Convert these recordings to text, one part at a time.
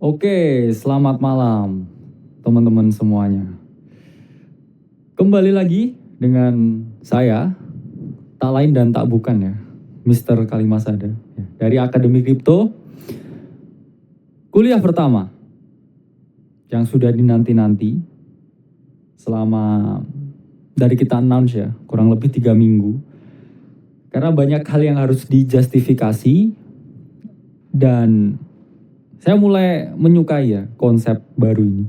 Oke, selamat malam teman-teman semuanya. Kembali lagi dengan saya, tak lain dan tak bukan ya, Mr. Kalimasada ya, dari Akademi Kripto. Kuliah pertama yang sudah dinanti-nanti selama dari kita announce ya, kurang lebih 3 minggu. Karena banyak hal yang harus dijustifikasi dan saya mulai menyukai ya konsep baru ini.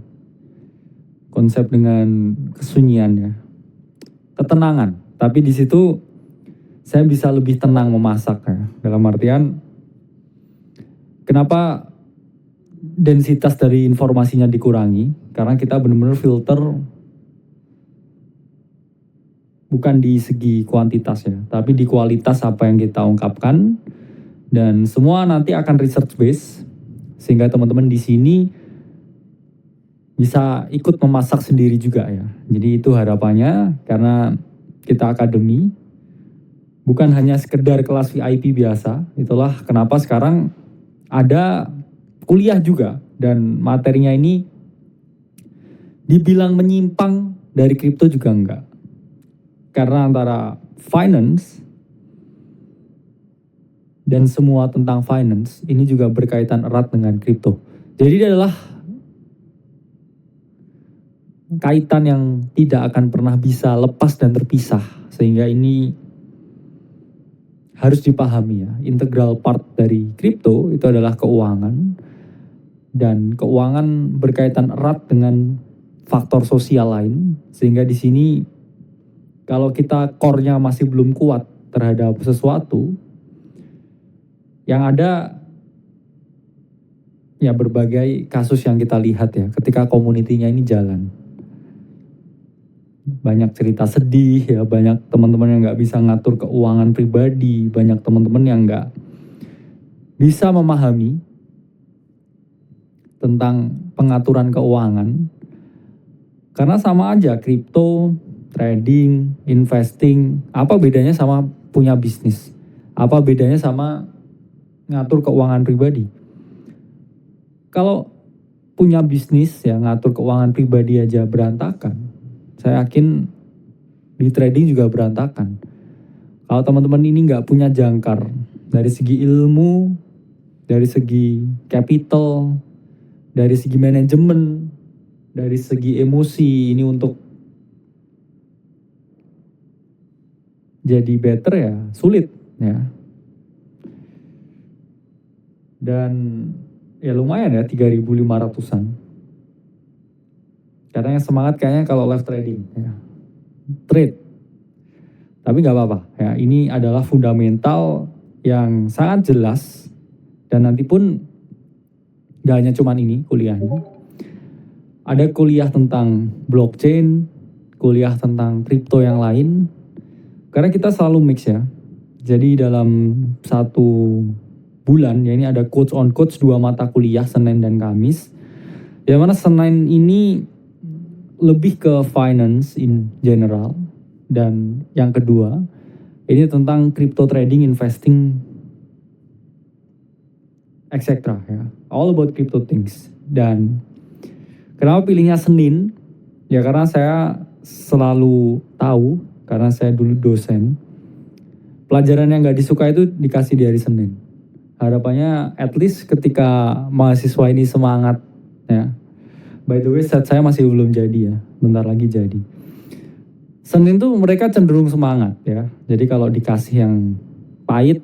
Konsep dengan kesunyian ya, ketenangan. Tapi di situ saya bisa lebih tenang memasak ya. Dalam artian kenapa densitas dari informasinya dikurangi? Karena kita benar-benar filter bukan di segi kuantitas ya, tapi di kualitas apa yang kita ungkapkan. Dan semua nanti akan research base sehingga teman-teman di sini bisa ikut memasak sendiri juga ya. Jadi itu harapannya karena kita akademi bukan hanya sekedar kelas VIP biasa. Itulah kenapa sekarang ada kuliah juga dan materinya ini dibilang menyimpang dari kripto juga enggak. Karena antara finance dan semua tentang finance ini juga berkaitan erat dengan kripto. Jadi ini adalah kaitan yang tidak akan pernah bisa lepas dan terpisah, sehingga ini harus dipahami ya. Integral part dari kripto itu adalah keuangan, dan keuangan berkaitan erat dengan faktor sosial lain, sehingga di sini kalau kita core-nya masih belum kuat terhadap sesuatu, yang ada ya berbagai kasus yang kita lihat ya ketika community-nya ini jalan. Banyak cerita sedih ya, banyak teman-teman yang nggak bisa ngatur keuangan pribadi, banyak teman-teman yang nggak bisa memahami tentang pengaturan keuangan. Karena sama aja kripto, trading, investing, apa bedanya sama punya bisnis? Apa bedanya sama ngatur keuangan pribadi? Kalau punya bisnis ya ngatur keuangan pribadi aja berantakan, saya yakin di trading juga berantakan. Kalau teman-teman ini nggak punya jangkar dari segi ilmu, dari segi capital, dari segi manajemen, dari segi emosi ini untuk jadi better ya sulit ya. Dan ya lumayan ya 3.500-an. Karena yang semangat kayaknya kalau live trading ya. Trade. Tapi nggak apa-apa ya, ini adalah fundamental yang sangat jelas dan nanti pun nggak hanya cuman ini kuliahnya. Ada kuliah tentang blockchain, kuliah tentang kripto yang lain. Karena kita selalu mix ya. Jadi dalam satu bulan ya ini ada quotes on quotes 2 mata kuliah Senin dan Kamis. Yang mana Senin ini lebih ke finance in general, dan yang kedua ini tentang crypto trading, investing, etc. ya, all about crypto things. Dan kenapa pilihnya Senin? Ya karena saya selalu tahu, karena saya dulu dosen, pelajaran yang nggak disuka itu dikasih di hari Senin. Harapannya at least ketika mahasiswa ini semangat ya. By the way, set saya masih belum jadi ya, bentar lagi jadi. Senin tuh mereka cenderung semangat ya. Jadi kalau dikasih yang pahit,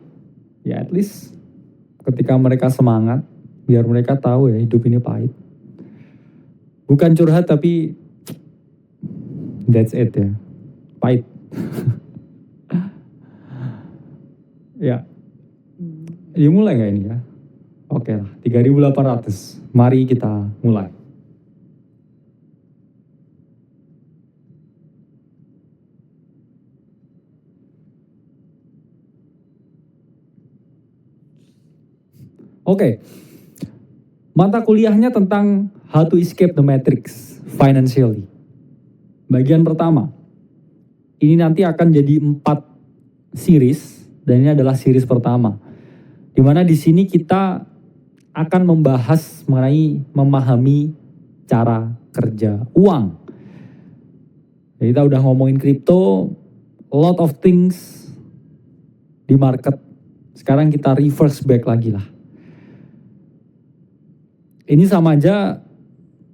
ya at least ketika mereka semangat, biar mereka tahu ya hidup ini pahit. Bukan curhat tapi that's it ya, pahit. Ya, dimulai nggak ini ya? Oke lah, 3.800. Mari kita mulai. Oke, mata kuliahnya tentang how to escape the matrix financially. Bagian pertama, ini nanti akan jadi 4 series dan ini adalah series pertama. Dimana di sini kita akan membahas mengenai memahami cara kerja uang. Jadi kita udah ngomongin kripto, a lot of things di market. Sekarang kita reverse back lagi lah. Ini sama aja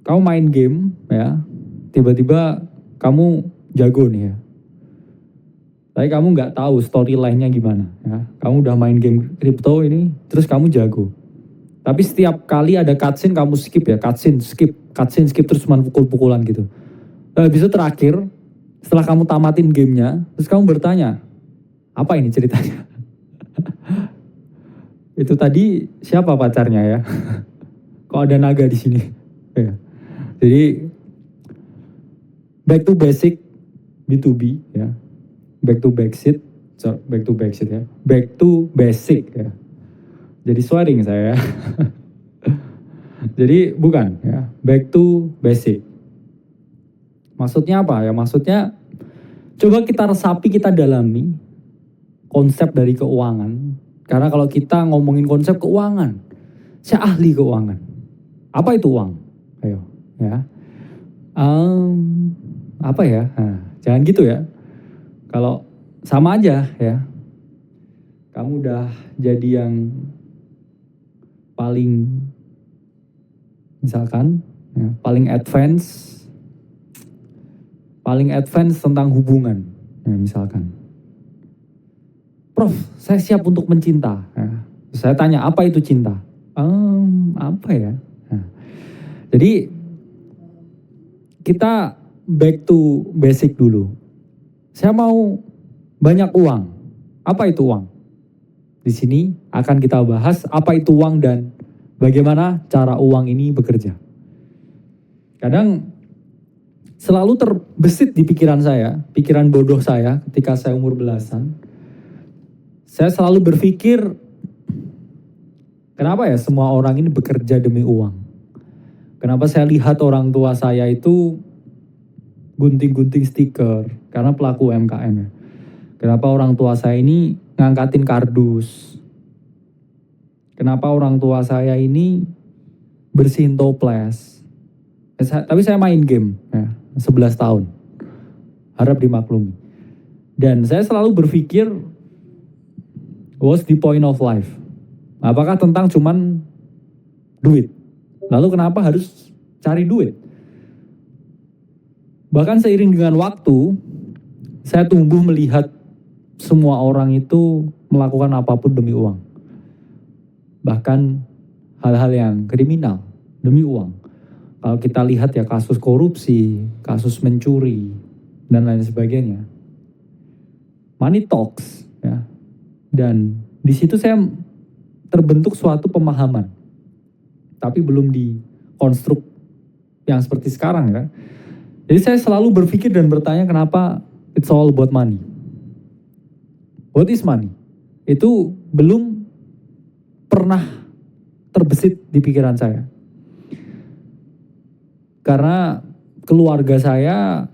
kamu main game ya, tiba-tiba kamu jago nih ya. Tapi kamu nggak tahu storyline-nya gimana ya. Kamu udah main game kripto ini, terus kamu jago. Tapi setiap kali ada cutscene kamu skip ya, cutscene skip terus cuma pukul-pukulan gitu. Nah, habis itu terakhir, setelah kamu tamatin gamenya, terus kamu bertanya, apa ini ceritanya? Itu tadi siapa pacarnya ya? Kok ada naga di sini? Ya. Jadi back to basic B2B ya. Back to basic ya. Back to basic ya. Jadi swearing saya. Jadi bukan ya, back to basic. Maksudnya apa ya? Maksudnya coba kita resapi, kita dalami konsep dari keuangan. Karena kalau kita ngomongin konsep keuangan, saya ahli keuangan. Apa itu uang? Ayo ya. Apa ya? Nah, jangan gitu ya. Kalau sama aja ya. Kamu udah jadi yang paling misalkan ya, paling advance tentang hubungan ya, misalkan Prof, saya siap untuk mencinta ya. Saya tanya apa itu cinta, apa ya nah, jadi kita back to basic dulu. Saya mau banyak uang. Apa itu uang? Di sini akan kita bahas apa itu uang dan bagaimana cara uang ini bekerja. Kadang selalu terbesit di pikiran saya, pikiran bodoh saya ketika saya umur belasan. Saya selalu berpikir, kenapa ya semua orang ini bekerja demi uang? Kenapa saya lihat orang tua saya itu gunting-gunting stiker karena pelaku UMKM ya. Kenapa orang tua saya ini ngangkatin kardus? Kenapa orang tua saya ini bersihin toples? Tapi saya main game ya, 11 tahun. Harap dimaklumi. Dan saya selalu berpikir, what's the point of life? Apakah tentang cuman duit? Lalu kenapa harus cari duit? Bahkan seiring dengan waktu, saya tumbuh melihat semua orang itu melakukan apapun demi uang. Bahkan hal-hal yang kriminal demi uang. Kalau kita lihat ya kasus korupsi, kasus mencuri, dan lain sebagainya. Money talks ya. Dan di situ saya terbentuk suatu pemahaman. Tapi belum dikonstruk yang seperti sekarang ya. Jadi saya selalu berpikir dan bertanya kenapa it's all about money. What is money? Itu belum pernah terbesit di pikiran saya. Karena keluarga saya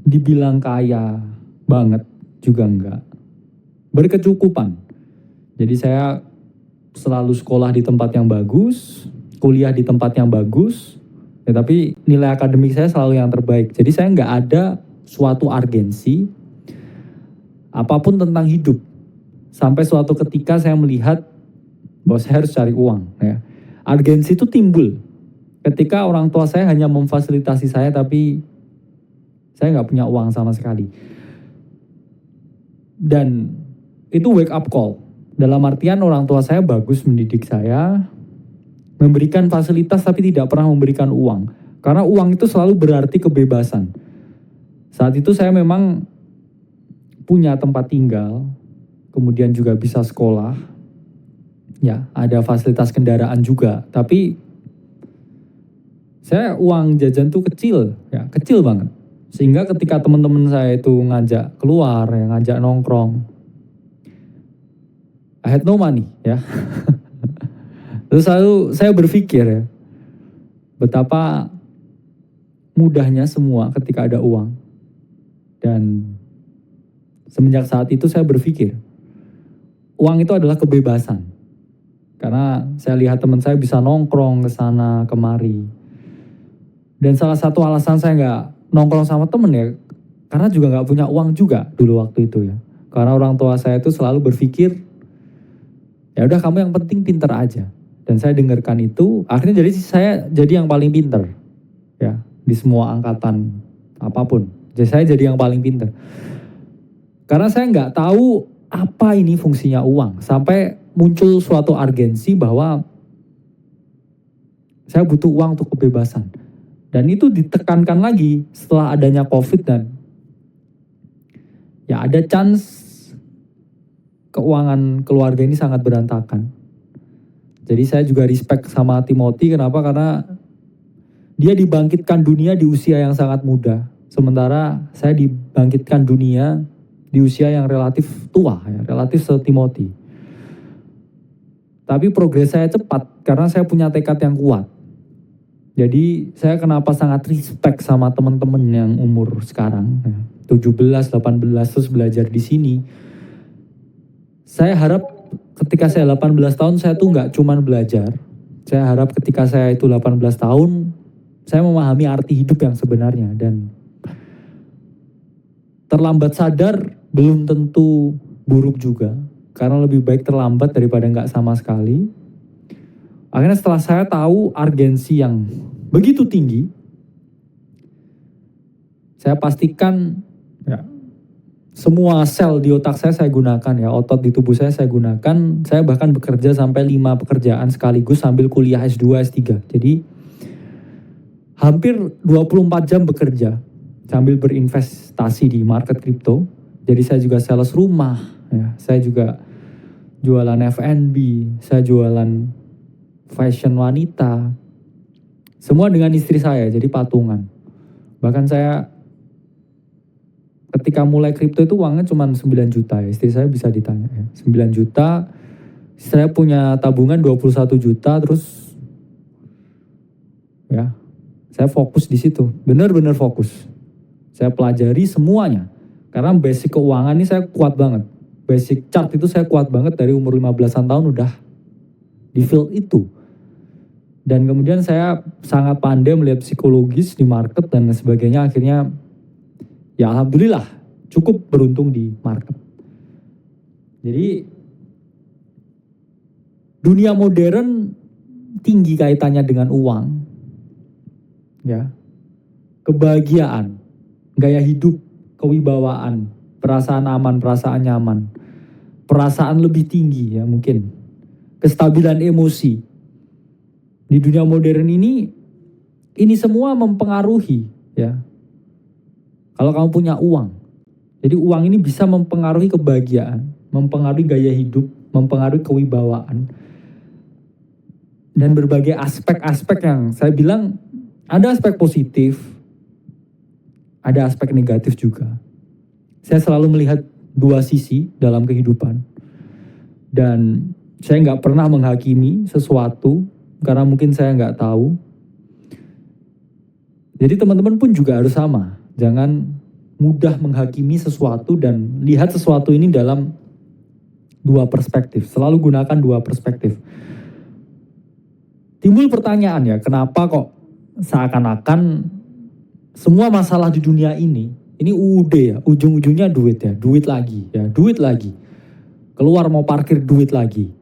dibilang kaya banget juga enggak. Berkecukupan. Jadi saya selalu sekolah di tempat yang bagus, kuliah di tempat yang bagus, ya, tapi nilai akademik saya selalu yang terbaik. Jadi saya nggak ada suatu urgensi apapun tentang hidup. Sampai suatu ketika saya melihat bahwa saya harus cari uang. Ya. Urgensi itu timbul ketika orang tua saya hanya memfasilitasi saya, tapi saya nggak punya uang sama sekali. Dan itu wake up call. Dalam artian orang tua saya bagus mendidik saya, memberikan fasilitas tapi tidak pernah memberikan uang. Karena uang itu selalu berarti kebebasan. Saat itu saya memang punya tempat tinggal, kemudian juga bisa sekolah. Ya, ada fasilitas kendaraan juga, tapi saya uang jajan tuh kecil, ya, kecil banget. Sehingga ketika teman-teman saya itu ngajak keluar, ya, ngajak nongkrong, I had no money, ya. Terus lalu saya berpikir ya, betapa mudahnya semua ketika ada uang. Dan semenjak saat itu saya berpikir, uang itu adalah kebebasan. Karena saya lihat teman saya bisa nongkrong ke sana kemari. Dan salah satu alasan saya nggak nongkrong sama temen ya, karena juga nggak punya uang juga dulu waktu itu ya. Karena orang tua saya itu selalu berpikir, ya udah kamu yang penting pinter aja. Dan saya dengarkan itu, akhirnya jadi saya jadi yang paling pinter ya di semua angkatan apapun. Jadi saya jadi yang paling pinter. Karena saya nggak tahu apa ini fungsinya uang. Sampai muncul suatu urgensi bahwa saya butuh uang untuk kebebasan. Dan itu ditekankan lagi setelah adanya COVID dan ya ada chance keuangan keluarga ini sangat berantakan. Jadi saya juga respect sama Timothy. Kenapa? Karena dia dibangkitkan dunia di usia yang sangat muda. Sementara saya dibangkitkan dunia di usia yang relatif tua, ya, relatif se-Timothy. Tapi progres saya cepat karena saya punya tekad yang kuat. Jadi saya kenapa sangat respect sama teman-teman yang umur sekarang, ya, 17, 18 terus belajar di sini. Saya harap ketika saya 18 tahun saya tuh nggak cuman belajar. Saya harap ketika saya itu 18 tahun, saya memahami arti hidup yang sebenarnya. Dan terlambat sadar belum tentu buruk juga, karena lebih baik terlambat daripada nggak sama sekali. Akhirnya setelah saya tahu urgensi yang begitu tinggi, saya pastikan ya, semua sel di otak saya gunakan ya, otot di tubuh saya gunakan. Saya bahkan bekerja sampai 5 pekerjaan sekaligus sambil kuliah S2, S3. Jadi hampir 24 jam bekerja sambil berinvestasi di market kripto. Jadi saya juga sales rumah, ya. Saya juga jualan F&B, saya jualan fashion wanita. Semua dengan istri saya, jadi patungan. Bahkan saya ketika mulai kripto itu uangnya cuma 9 juta ya. Istri saya bisa ditanya ya. 9 juta, saya punya tabungan 21 juta, terus ya saya fokus di situ, benar-benar fokus. Saya pelajari semuanya. Karena basic keuangan ini saya kuat banget. Basic chart itu saya kuat banget dari umur 15-an tahun udah di field itu. Dan kemudian saya sangat pandai melihat psikologis di market dan sebagainya. Akhirnya ya alhamdulillah cukup beruntung di market. Jadi dunia modern tinggi kaitannya dengan uang. Ya. Kebahagiaan, gaya hidup, kewibawaan, perasaan aman, perasaan nyaman, perasaan lebih tinggi ya mungkin, kestabilan emosi. Di dunia modern ini semua mempengaruhi ya. Kalau kamu punya uang, jadi uang ini bisa mempengaruhi kebahagiaan, mempengaruhi gaya hidup, mempengaruhi kewibawaan, dan berbagai aspek-aspek yang saya bilang ada aspek positif, ada aspek negatif juga. Saya selalu melihat dua sisi dalam kehidupan. Dan saya nggak pernah menghakimi sesuatu karena mungkin saya nggak tahu. Jadi teman-teman pun juga harus sama. Jangan mudah menghakimi sesuatu dan lihat sesuatu ini dalam dua perspektif. Selalu gunakan dua perspektif. Timbul pertanyaan ya, kenapa kok seakan-akan semua masalah di dunia ini udah ya, ujung-ujungnya duit ya, duit lagi ya, duit lagi. Keluar mau parkir duit lagi.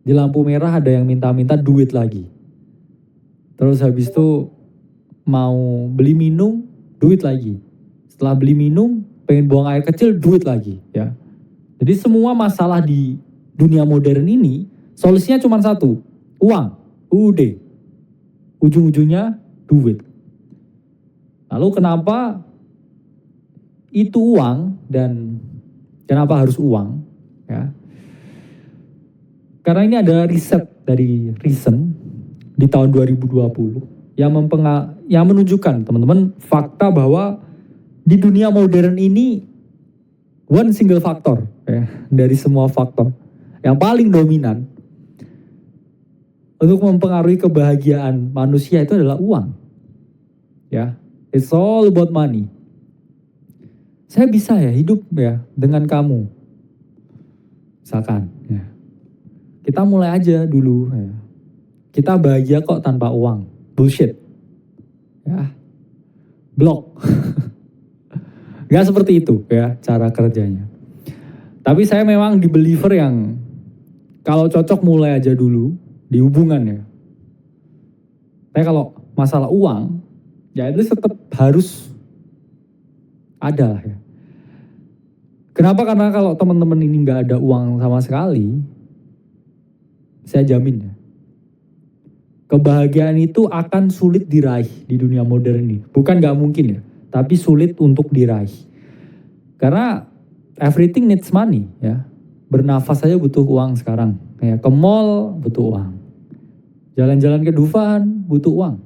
Di lampu merah ada yang minta-minta duit lagi. Terus habis itu mau beli minum, duit lagi. Setelah beli minum, pengen buang air kecil, duit lagi ya. Jadi semua masalah di dunia modern ini, solusinya cuma satu, uang, udah. Ujung-ujungnya duit. Lalu kenapa itu uang dan kenapa harus uang? Ya. Karena ini ada riset dari Reason di tahun 2020 yang menunjukkan teman-teman fakta bahwa di dunia modern ini one single faktor ya, dari semua faktor yang paling dominan untuk mempengaruhi kebahagiaan manusia itu adalah uang. Ya. It's all about money. Saya bisa ya hidup ya dengan kamu. Misalkan ya. Kita mulai aja dulu. Ya. Kita bahagia kok tanpa uang. Bullshit. Ya. Blok. Gak seperti itu ya cara kerjanya. Tapi saya memang di believer yang kalau cocok mulai aja dulu di hubungan ya. Tapi kalau masalah uang, ya itu tetap harus ada lah ya. Kenapa? Karena kalau teman-teman ini nggak ada uang sama sekali, saya jamin ya, kebahagiaan itu akan sulit diraih di dunia modern ini. Bukan nggak mungkin ya, tapi sulit untuk diraih. Karena everything needs money ya. Bernafas saja butuh uang sekarang. Kayak ke mall butuh uang. Jalan-jalan ke Dufan butuh uang.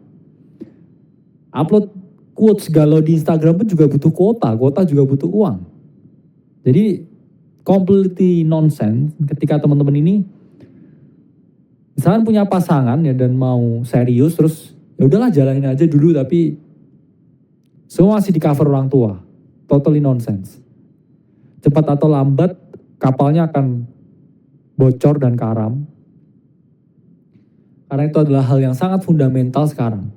Upload quotes galau di Instagram pun juga butuh kuota. Kuota juga butuh uang. Jadi completely nonsense ketika teman-teman ini misalkan punya pasangan ya dan mau serius terus ya udahlah jalanin aja dulu tapi semua masih di cover orang tua. Totally nonsense. Cepat atau lambat kapalnya akan bocor dan karam. Karena itu adalah hal yang sangat fundamental sekarang.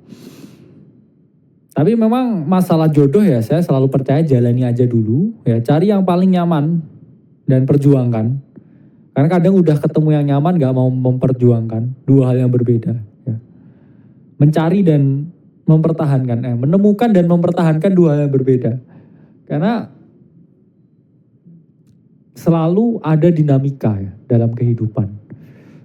Tapi memang masalah jodoh ya saya selalu percaya jalani aja dulu. Ya cari yang paling nyaman dan perjuangkan. Karena kadang udah ketemu yang nyaman gak mau memperjuangkan. Dua hal yang berbeda. Ya. Mencari dan mempertahankan. Menemukan dan mempertahankan dua hal yang berbeda. Karena selalu ada dinamika ya dalam kehidupan.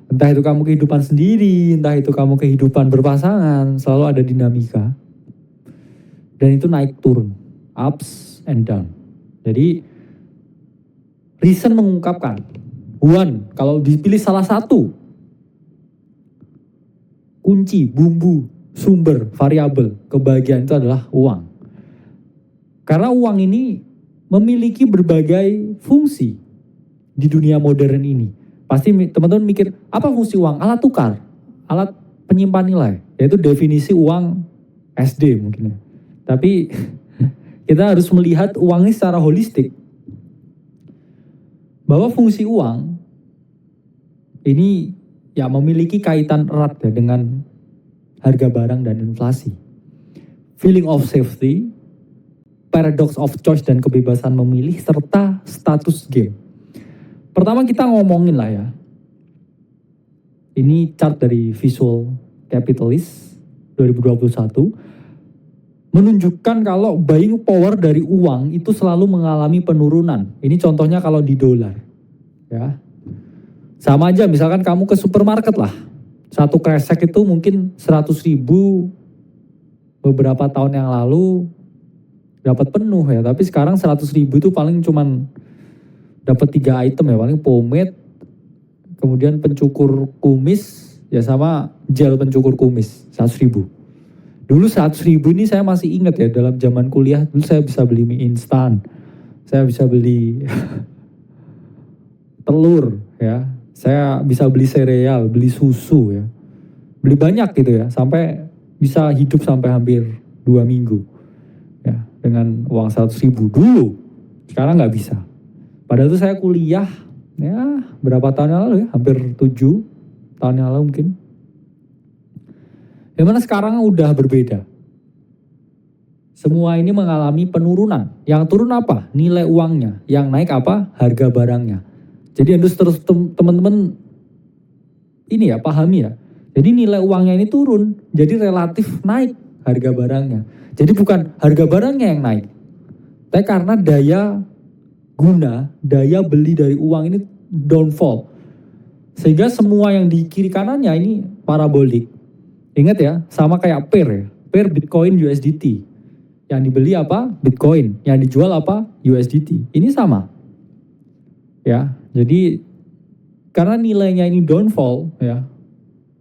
Entah itu kamu kehidupan sendiri, entah itu kamu kehidupan berpasangan, selalu ada dinamika. Dan itu naik turun, ups and down. Jadi reason mengungkapkan, one, kalau dipilih salah satu, kunci, bumbu, sumber, variabel, kebahagiaan itu adalah uang. Karena uang ini memiliki berbagai fungsi di dunia modern ini. Pasti teman-teman mikir, apa fungsi uang? Alat tukar, alat penyimpan nilai. Yaitu definisi uang SD mungkin ya. Tapi kita harus melihat uang ini secara holistik. Bahwa fungsi uang ini ya memiliki kaitan erat ya dengan harga barang dan inflasi. Feeling of safety, paradox of choice dan kebebasan memilih, serta status game. Pertama kita ngomongin lah ya. Ini chart dari Visual Capitalist 2021. Menunjukkan kalau buying power dari uang itu selalu mengalami penurunan. Ini contohnya kalau di dolar. Ya. Sama aja misalkan kamu ke supermarket lah. Satu kresek itu mungkin 100.000 beberapa tahun yang lalu dapat penuh ya. Tapi sekarang 100.000 itu paling cuman dapat 3 item ya. Paling pomade, kemudian pencukur kumis, ya sama gel pencukur kumis 100.000. Dulu 100.000 ini saya masih ingat ya dalam zaman kuliah, dulu saya bisa beli mie instan, saya bisa beli telur ya, saya bisa beli sereal, beli susu ya, beli banyak gitu ya, sampai bisa hidup sampai hampir 2 minggu ya dengan uang 100.000 dulu. Sekarang nggak bisa. Padahal itu saya kuliah ya berapa tahun yang lalu ya, hampir 7 tahun yang lalu mungkin. Yang mana sekarang udah berbeda. Semua ini mengalami penurunan. Yang turun apa? Nilai uangnya. Yang naik apa? Harga barangnya. Jadi harus terus teman-teman ini ya pahami ya. Jadi nilai uangnya ini turun. Jadi relatif naik harga barangnya. Jadi bukan harga barangnya yang naik. Tapi karena daya guna, daya beli dari uang ini downfall. Sehingga semua yang di kiri kanannya ini parabolik. Ingat ya, sama kayak pair ya. Pair Bitcoin USDT. Yang dibeli apa? Bitcoin. Yang dijual apa? USDT. Ini sama. Ya, jadi karena nilainya ini downfall ya.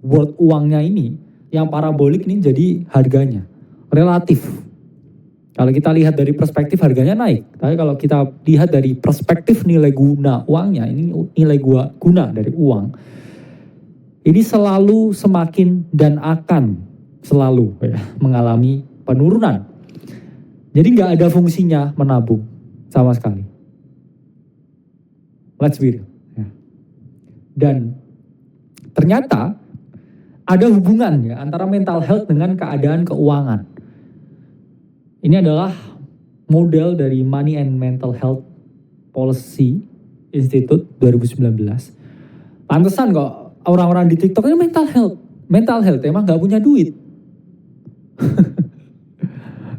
Worth uangnya ini yang parabolik ini jadi harganya relatif. Kalau kita lihat dari perspektif harganya naik. Tapi kalau kita lihat dari perspektif nilai guna uangnya, ini nilai guna dari uang. Ini selalu semakin dan akan selalu ya, mengalami penurunan. Jadi nggak ada fungsinya menabung sama sekali. Let's be real. Ya. Dan Ternyata ada hubungan ya antara mental health dengan keadaan keuangan. Ini adalah model dari Money and Mental Health Policy Institute 2019. Pantesan kok orang-orang di TikTok ini mental health emang nggak punya duit.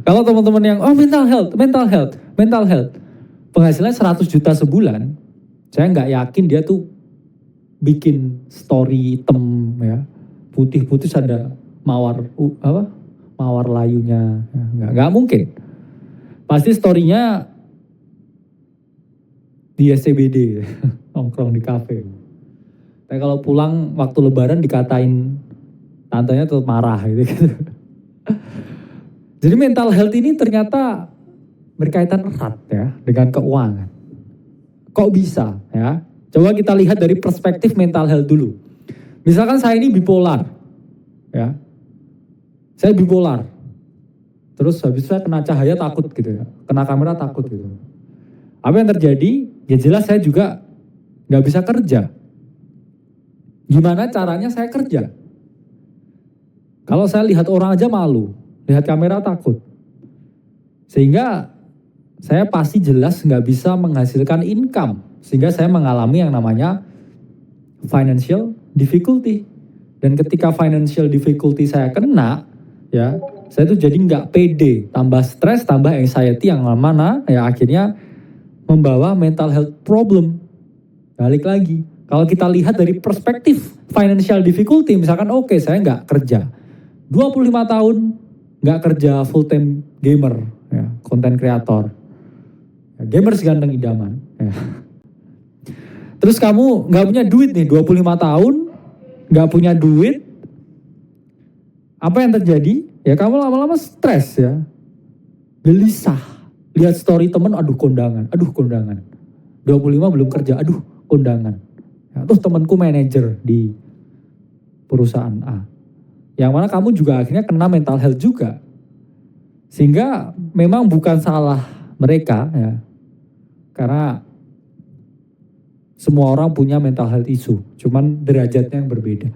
Kalau teman-teman yang mental health, penghasilannya 100 juta sebulan, saya nggak yakin dia tuh bikin story hitam ya, putih-putih ada mawar layunya, ya, nggak mungkin. Pasti storynya di SCBD, nongkrong di kafe. Tapi kalau pulang waktu lebaran dikatain tantenya tetap marah gitu. Jadi mental health ini ternyata berkaitan erat ya dengan keuangan. Kok bisa ya? Coba kita lihat dari perspektif mental health dulu. Misalkan saya ini bipolar ya. Saya bipolar. Terus habis saya kena cahaya takut gitu ya. Kena kamera takut gitu. Apa yang terjadi? Ya jelas saya juga nggak bisa kerja. Gimana caranya saya kerja? Kalau saya lihat orang aja malu, lihat kamera takut. Sehingga saya pasti jelas nggak bisa menghasilkan income. Sehingga saya mengalami yang namanya financial difficulty. Dan ketika financial difficulty saya kena, ya saya tuh jadi nggak pede, tambah stres, tambah anxiety yang mana ya akhirnya membawa mental health problem. Balik lagi, kalau kita lihat dari perspektif financial difficulty, misalkan oke, saya nggak kerja, 25 tahun nggak kerja full time gamer, ya, content creator, ya, gamer seganteng idaman. Ya. Terus kamu nggak punya duit nih, 25 tahun nggak punya duit, apa yang terjadi? Ya kamu lama-lama stres ya, gelisah. Lihat story temen, aduh kondangan. 25 belum kerja, aduh kondangan. Ya, terus temanku manajer di perusahaan A. Yang mana kamu juga akhirnya kena mental health juga. Sehingga memang bukan salah mereka ya. Karena semua orang punya mental health issue, cuman derajatnya yang berbeda.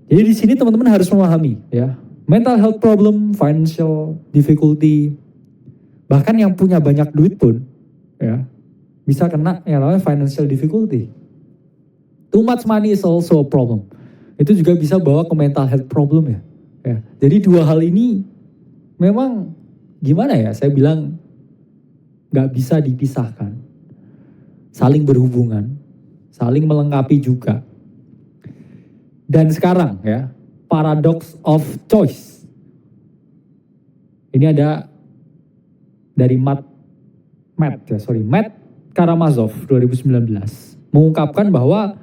Jadi di sini teman-teman harus memahami ya, mental health problem, financial difficulty, bahkan yang punya banyak duit pun ya bisa kena yang namanya financial difficulty. Too much money is also a problem. Itu juga bisa bawa ke mental health problem ya. Ya. Jadi dua hal ini memang gimana ya, saya bilang nggak bisa dipisahkan. Saling berhubungan, saling melengkapi juga. Dan sekarang ya, paradox of choice. Ini ada dari Matt Karamazov 2019 mengungkapkan bahwa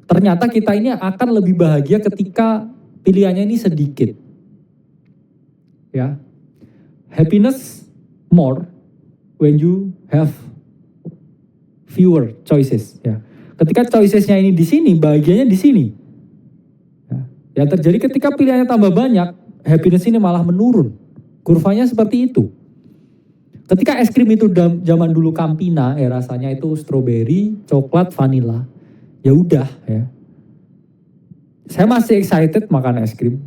ternyata kita ini akan lebih bahagia ketika pilihannya ini sedikit. Ya. Happiness more when you have fewer choices ya. Ketika choicesnya ini di sini, bahagianya di sini. Ya terjadi ketika pilihannya tambah banyak, happiness ini malah menurun. Kurvanya seperti itu. Ketika es krim itu zaman dulu Campina, ya rasanya itu strawberry, coklat, vanilla. Ya udah ya. Saya masih excited makan es krim.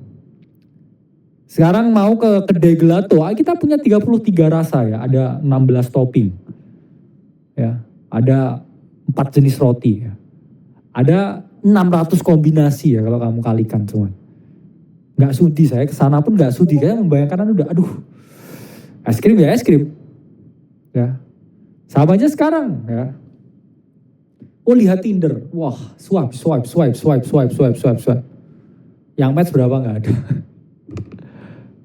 Sekarang mau ke kedai gelato, kita punya 33 rasa ya, ada 16 topping. Ya, ada 4 jenis roti ya. Ada 600 kombinasi ya kalau kamu kalikan semua. Nggak sudi saya, kesana pun nggak sudi. Kayak membayangkan udah, aduh, es krim ya es krim. Ya, sama aja sekarang ya. Oh lihat Tinder, wah swipe. Yang match berapa nggak ada.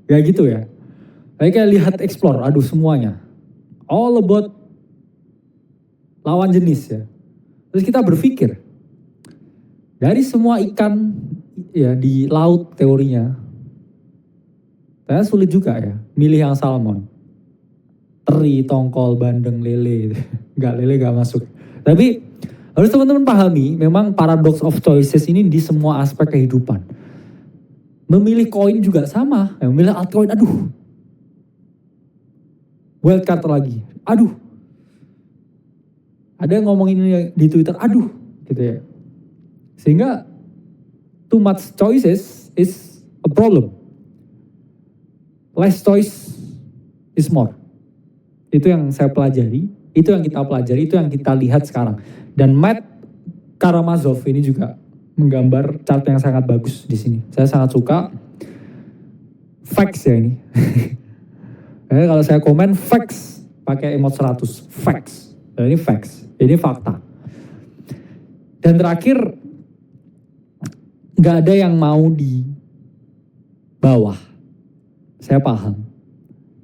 Ya gitu ya. Kayak lihat explore, aduh semuanya. All about lawan jenis ya. Terus kita berpikir, dari semua ikan ya di laut teorinya, saya sulit juga ya milih yang salmon. Teri, tongkol, bandeng, lele, lele gak masuk. Tapi harus teman-teman pahami, memang paradox of choices ini di semua aspek kehidupan. Memilih koin juga sama, memilih altcoin, aduh. Wildcard lagi, aduh. Ada yang ngomongin ini di Twitter, aduh, gitu ya. Sehingga too much choices is a problem. Less choice is more. Itu yang saya pelajari, itu yang kita pelajari, itu yang kita lihat sekarang. Dan Matt Karamazov ini juga menggambar chart yang sangat bagus di sini. Saya sangat suka. Facts ya ini. Kalau saya komen facts pakai emot 100, facts. Dan ini facts, ini fakta. Dan terakhir, nggak ada yang mau di bawah. Saya paham.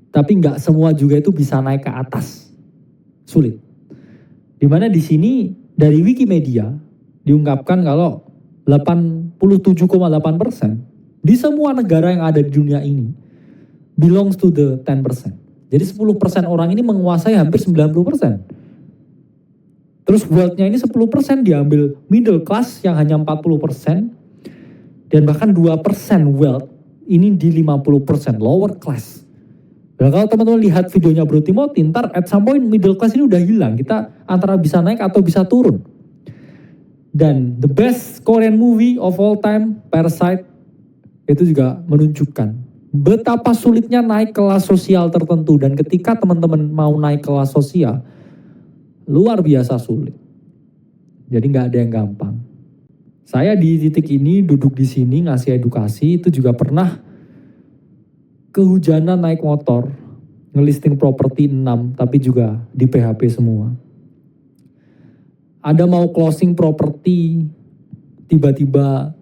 Tapi nggak semua juga itu bisa naik ke atas. Sulit. Dimana di sini dari Wikimedia diungkapkan kalau 87,8% di semua negara yang ada di dunia ini belongs to the 10%. Jadi 10% orang ini menguasai hampir 90%. Terus wealth-nya ini 10% diambil middle class yang hanya 40%. Dan bahkan 2% wealth ini di 50% lower class. Dan kalau teman-teman lihat videonya Bro Timothy, ntar at some point middle class ini udah hilang. Kita antara bisa naik atau bisa turun. Dan the best Korean movie of all time, Parasite, itu juga menunjukkan betapa sulitnya naik kelas sosial tertentu. Dan ketika teman-teman mau naik kelas sosial, luar biasa sulit. Jadi nggak ada yang gampang. Saya di titik ini duduk di sini ngasih edukasi itu juga pernah kehujanan naik motor, ngelisting properti 6 tapi juga di PHP semua. Ada mau closing properti, tiba-tiba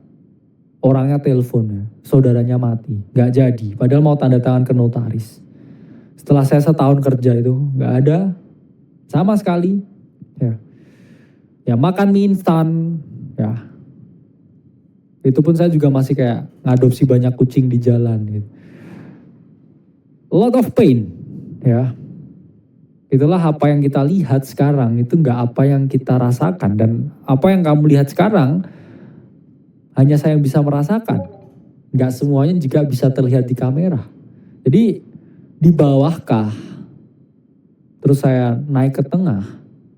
orangnya telepon ya, saudaranya mati, nggak jadi. Padahal mau tanda tangan ke notaris. Setelah saya setahun kerja itu nggak ada sama sekali. Ya makan mie instan, ya. Itu pun saya juga masih kayak ngadopsi banyak kucing di jalan gitu. A lot of pain, ya. Itulah apa yang kita lihat sekarang, itu nggak apa yang kita rasakan. Dan apa yang kamu lihat sekarang, hanya saya yang bisa merasakan. Nggak semuanya juga bisa terlihat di kamera. Jadi di bawahkah, terus saya naik ke tengah,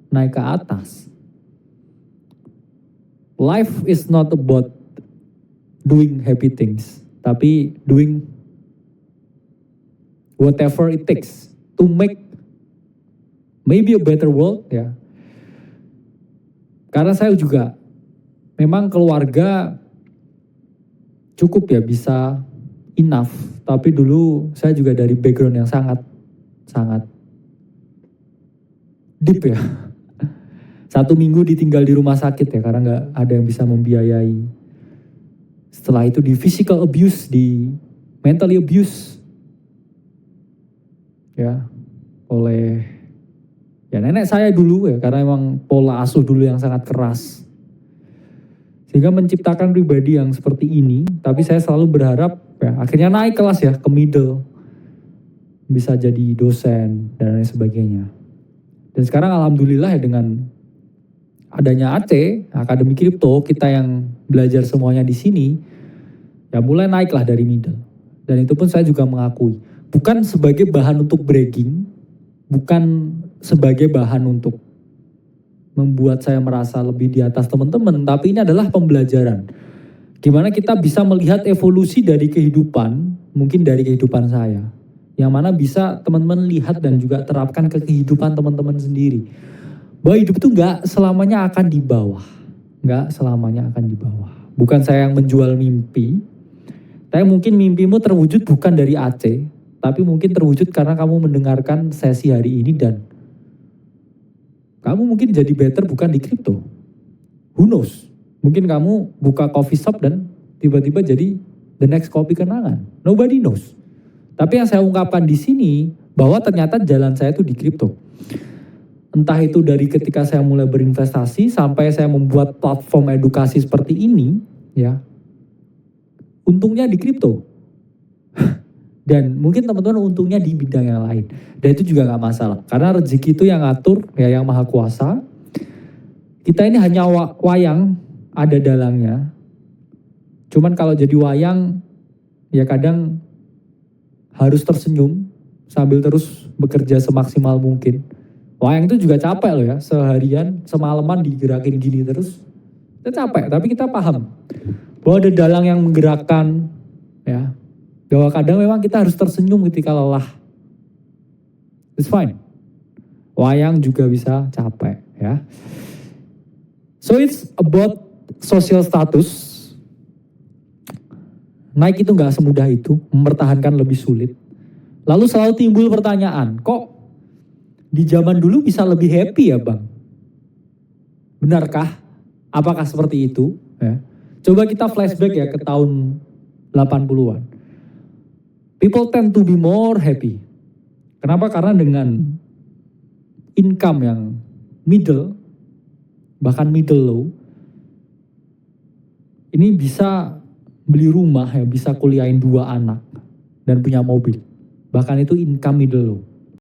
naik ke atas. Life is not about doing happy things, tapi doing whatever it takes to make maybe a better world, ya. Karena saya juga memang keluarga cukup ya bisa enough, tapi dulu saya juga dari background yang sangat deep ya. 1 minggu ditinggal di rumah sakit ya karena nggak ada yang bisa membiayai. Setelah itu di physical abuse, di mentally abuse, ya oleh ya nenek saya dulu ya karena emang pola asuh dulu yang sangat keras. Sehingga menciptakan pribadi yang seperti ini, tapi saya selalu berharap ya akhirnya naik kelas ya ke middle. Bisa jadi dosen dan lain sebagainya. Dan sekarang alhamdulillah ya dengan adanya AC, Akademi Kripto, kita yang belajar semuanya di sini, ya mulai naiklah dari middle. Dan itu pun saya juga mengakui. Bukan sebagai bahan untuk bragging, bukan sebagai bahan untuk membuat saya merasa lebih di atas teman-teman, tapi ini adalah pembelajaran. Gimana kita bisa melihat evolusi dari kehidupan, mungkin dari kehidupan saya. Yang mana bisa teman-teman lihat dan juga terapkan ke kehidupan teman-teman sendiri. Bahwa hidup itu nggak selamanya akan di bawah. Nggak selamanya akan di bawah. Bukan saya yang menjual mimpi. Tapi mungkin mimpimu terwujud bukan dari AC. Tapi mungkin terwujud karena kamu mendengarkan sesi hari ini dan kamu mungkin jadi better bukan di kripto. Who knows? Mungkin kamu buka coffee shop dan tiba-tiba jadi the next kopi kenangan. Nobody knows. Tapi yang saya ungkapkan di sini bahwa ternyata jalan saya itu di kripto. Entah itu dari ketika saya mulai berinvestasi sampai saya membuat platform edukasi seperti ini, ya. Untungnya di kripto. Dan mungkin teman-teman untungnya di bidang yang lain. Dan itu juga gak masalah. Karena rezeki itu yang ngatur, ya yang maha kuasa. Kita ini hanya wayang, ada dalangnya. Cuman kalau jadi wayang, ya kadang harus tersenyum sambil terus bekerja semaksimal mungkin. Wayang itu juga capek loh ya, seharian, semalaman digerakin gini terus. Itu capek, tapi kita paham bahwa ada dalang yang menggerakkan, ya. Bahwa kadang memang kita harus tersenyum ketika lelah. It's fine. Wayang juga bisa capek, ya. So it's about social status. Naik itu nggak semudah itu, mempertahankan lebih sulit. Lalu selalu timbul pertanyaan, kok di zaman dulu bisa lebih happy ya bang? Benarkah? Apakah seperti itu? Ya. Coba kita flashback ya ke tahun 80-an. People tend to be more happy. Kenapa? Karena dengan income yang middle, bahkan middle low, ini bisa beli rumah ya, bisa kuliahin 2 anak dan punya mobil. Bahkan itu income middle low.